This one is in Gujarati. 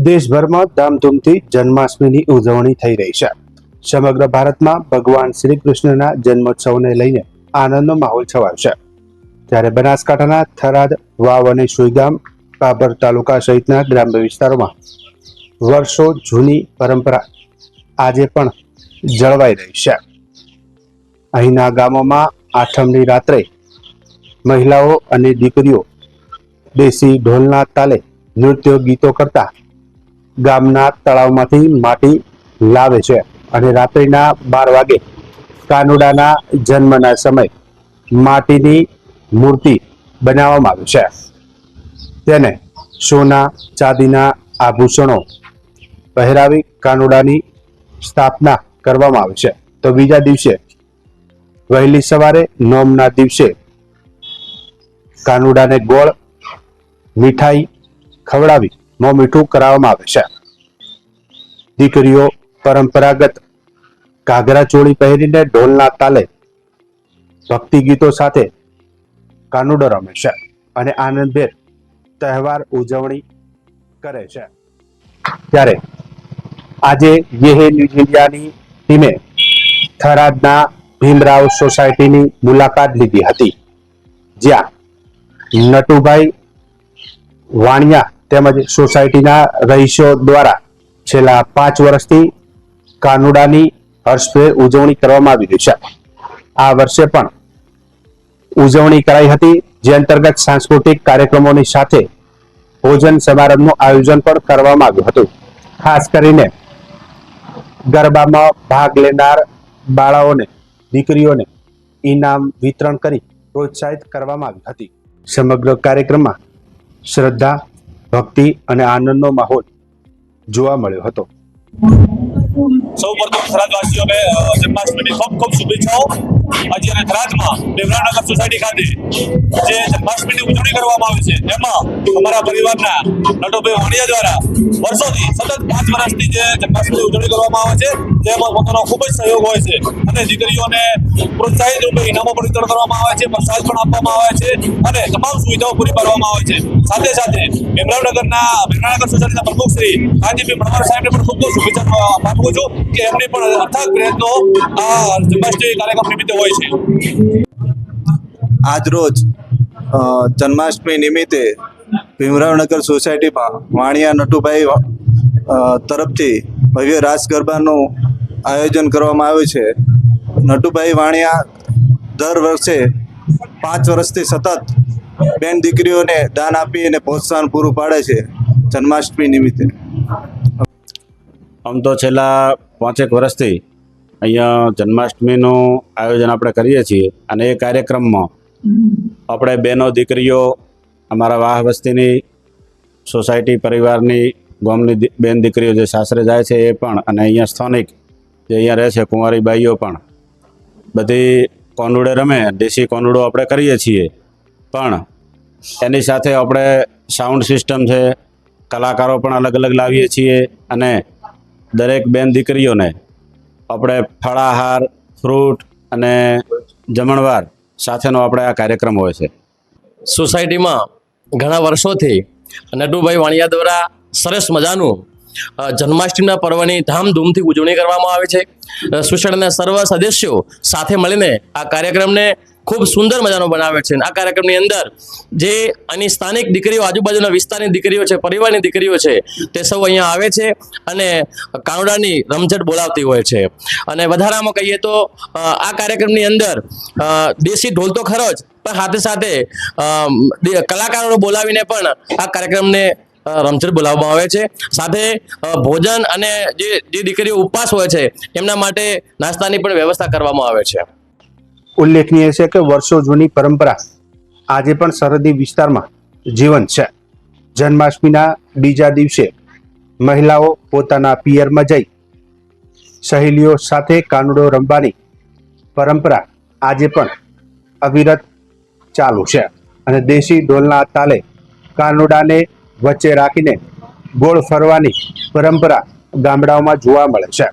દેશભરમાં ધામધૂમથી જન્માષ્ટમીની ઉજવણી થઈ રહી છે। સમગ્ર ભારતમાં ભગવાન શ્રી કૃષ્ણના જન્મોત્સવને લઈને આનંદનો માહોલ છવાયો છે। ત્યારે બનાસકાંઠાના થરાદ, વાવ અને સુઈગામ, બાબર તાલુકા સહિતના ગ્રામ્ય વિસ્તારોમાં વર્ષો જૂની પરંપરા આજે પણ જળવાઈ રહી છે। અહીંના ગામોમાં આઠમની રાત્રે મહિલાઓ અને દીકરીઓ દેશી ઢોલના તાલે નૃત્ય ગીતો કરતા ગામના તળાવમાંથી માટી લાવે છે અને રાત્રિના 12 વાગે કાનુડાના જન્મના સમય માટીની મૂર્તિ બનાવવામાં આવે છે। તેને સોના ચાંદીના આભૂષણો પહેરાવી કાનુડાની સ્થાપના કરવામાં આવે છે। તો બીજા દિવસે વહેલી સવારે નોમના દિવસે કાનુડાને ગોળ મીઠાઈ ખવડાવી મોં મીઠું કરાવવામાં આવે છે। દીકરીઓ પરંપરાગત ઘાઘરા ચોળી પહેરીને ઢોલના તાલે ભક્તિ ગીતો સાથે કાનુડો રમે છે અને આનંદભેર તહેવાર ઉજવણી કરે છે। ત્યારે આજે યે ન્યૂઝ ઇન્ડિયાની ટીમે થરાદના ભીમરાવ સોસાયટીની મુલાકાત લીધી હતી, જ્યાં નટુભાઈ વાણિયા તેમજ સોસાયટીના રહીશો દ્વારા છેલ્લા 5 વર્ષથી કાનુડાની હર્ષભેર ઉજવણી કરવામાં આવી રહી છે। આ વર્ષે પણ ઉજવણી કરાઈ હતી, જે અંતર્ગત સાંસ્કૃતિક કાર્યક્રમોની સાથે ભોજન સમારંભનું આયોજન પણ કરવામાં આવ્યું હતું। ખાસ કરીને ગરબામાં ભાગ લેનાર બાળાઓને, દીકરીઓને ઇનામ વિતરણ કરી પ્રોત્સાહિત કરવામાં આવી હતી। સમગ્ર કાર્યક્રમમાં શ્રદ્ધા, ભક્તિ અને આનંદનો માહોલ જોવા મળ્યો હતો। સૌપ્રથમ થરાદવાસીઓને જન્માષ્ટમીની ખૂબ ખૂબ શુભેચ્છાઓ। આજે થરાદમાં દેવરાનગર સોસાયટી ખાતે જે જન્માષ્ટમીની ઉજવણી કરવામાં આવે છે, એમાં અમારા પરિવારના નટુભાઈ વાણિયા દ્વારા વર્ષોથી સતત 5 વર્ષથી જે જન્માષ્ટમીની ઉજવણી કરવામાં આવે છે, જેમાં પોતાનો ખૂબ જ સહયોગ હોય છે અને દીકરીઓને પ્રોત્સાહિત રૂપે ઇનામો પણ વિતરણ કરવામાં આવે છે, પ્રસાદ પણ આપવામાં આવે છે અને તમામ સુવિધાઓ પૂરી પાડવામાં આવે છે। સાથે સાથે ભીમરાવનગર સોસાયટીના પ્રમુખ શ્રી કાંતિભાઈ પરમાર સાહેબને પણ ખૂબ ખૂબ શુભેચ્છા પાઠવું છું કે એમની પણ અથાગ પ્રયત્નો આ જન્માષ્ટમી કાર્યક્રમ નિમિત્તે હોય છે। આજ રોજ જન્માષ્ટમી નિમિત્તે ભીમરાવનગર સોસાયટીમાં વાણિયા નટુભાઈ તરફથી ભવ્ય રાસ ગરબાનું આયોજન કરવામાં આવ્યું છે। નટુભાઈ વાણિયા દર વર્ષે 5 વર્ષથી સતત બેન દીકરીઓને દાન આપી અને પ્રોત્સાહન પૂરું પાડે છે જન્માષ્ટમી નિમિત્તે। આમ તો છેલ્લા 5 વર્ષથી અહીંયા જન્માષ્ટમીનું આયોજન આપણે કરીએ છીએ અને એ કાર્યક્રમમાં આપણે બહેનો, દીકરીઓ, અમારા વાહ વસ્તીની સોસાયટી પરિવારની ગામની બેન દીકરીઓ જે સાસરે જાય છે એ પણ, અને અહીંયા સ્થાનિક જે અહીંયા રહે છે કુંવારી બાઈઓ પણ બધી કોનુડે રમે, દેશી કોનુડો આપણે કરીએ છીએ। પણ એની સાથે આપણે સાઉન્ડ સિસ્ટમ છે, કલાકારો પણ અલગ અલગ લાવીએ છીએ અને દરેક બેન દીકરીઓને આપણે ફળાહાર, ફ્રૂટ અને જમણવાર સાથેનો આપણે આ કાર્યક્રમ હોય છે। સોસાયટીમાં ઘણા વર્ષોથી નટુભાઈ વાણિયા દ્વારા સરસ મજાનું જન્માષ્ટમીના પર્વની ધામધૂમથી ઉજવણી કરવામાં આવે છે। સોસાયટીના સર્વ સદસ્યો સાથે મળીને આ કાર્યક્રમને ખૂબ સુંદર મજાનો બનાવે છે। આ કાર્યક્રમની અંદર જે આની સ્થાનિક દીકરીઓ, આજુબાજુના વિસ્તારની દીકરીઓ છે, પરિવારની દીકરીઓ છે, તે સૌ અહીંયા આવે છે અને કાનુડાની રમઝટ બોલાવતી હોય છે। અને વધારામાં કહીએ તો આ કાર્યક્રમની અંદર દેશી ઢોલ તો ખરો જ, પણ સાથે સાથે કલાકારો બોલાવીને પણ આ કાર્યક્રમને રમઝટ બોલાવવામાં આવે છે। સાથે ભોજન અને જે દીકરીઓ ઉપવાસ હોય છે એમના માટે નાસ્તાની પણ વ્યવસ્થા કરવામાં આવે છે। ઉલ્લેખનીય છે કે વર્ષો જૂની પરંપરા આજે પણ સરહદી વિસ્તારમાં જીવંત છે। જન્માષ્ટમીના બીજા દિવસે મહિલાઓ પોતાના પિયરમાં જઈ સહેલીઓ સાથે કાનુડો રમવાની પરંપરા આજે પણ અવિરત ચાલુ છે અને દેશી ઢોલના તાલે કાનુડાને વચ્ચે રાખીને ગોળ ફરવાની પરંપરા ગામડાઓમાં જોવા મળે છે।